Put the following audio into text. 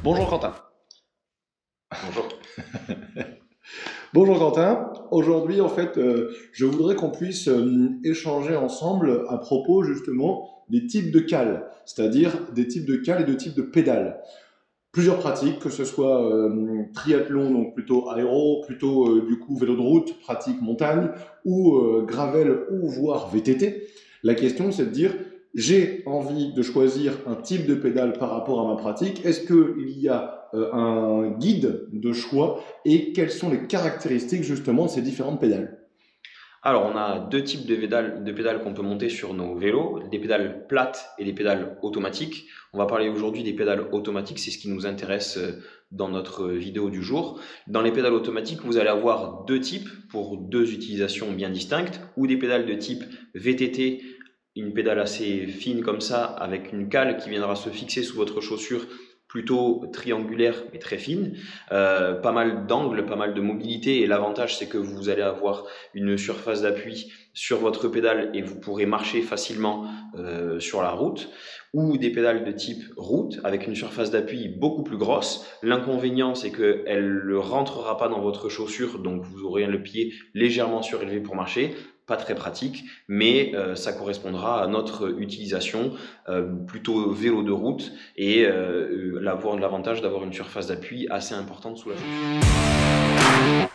Bonjour Quentin. Bonjour. Bonjour Quentin. Aujourd'hui, en fait, je voudrais qu'on puisse échanger ensemble à propos justement des types de cales, c'est-à-dire des types de cales et de types de pédales. Plusieurs pratiques, que ce soit triathlon, donc plutôt aéro, plutôt du coup vélo de route, pratique montagne, ou gravel, ou voire VTT. La question, c'est de dire, j'ai envie de choisir un type de pédale par rapport à ma pratique. Est-ce qu'il y a un guide de choix et quelles sont les caractéristiques justement de ces différentes pédales? Alors, on a deux types de pédales qu'on peut monter sur nos vélos, des pédales plates et des pédales automatiques. On va parler aujourd'hui des pédales automatiques, c'est ce qui nous intéresse dans notre vidéo du jour. Dans les pédales automatiques, vous allez avoir deux types pour deux utilisations bien distinctes, ou des pédales de type VTT, une pédale assez fine comme ça, avec une cale qui viendra se fixer sous votre chaussure, plutôt triangulaire mais très fine, pas mal d'angles, pas mal de mobilité, et l'avantage c'est que vous allez avoir une surface d'appui sur votre pédale et vous pourrez marcher facilement sur la route, ou des pédales de type route avec une surface d'appui beaucoup plus grosse. L'inconvénient c'est qu'elle ne rentrera pas dans votre chaussure, donc vous aurez le pied légèrement surélevé pour marcher, pas très pratique, mais ça correspondra à notre utilisation plutôt vélo de route, et l'avantage d'avoir une surface d'appui assez importante sous la chaussure.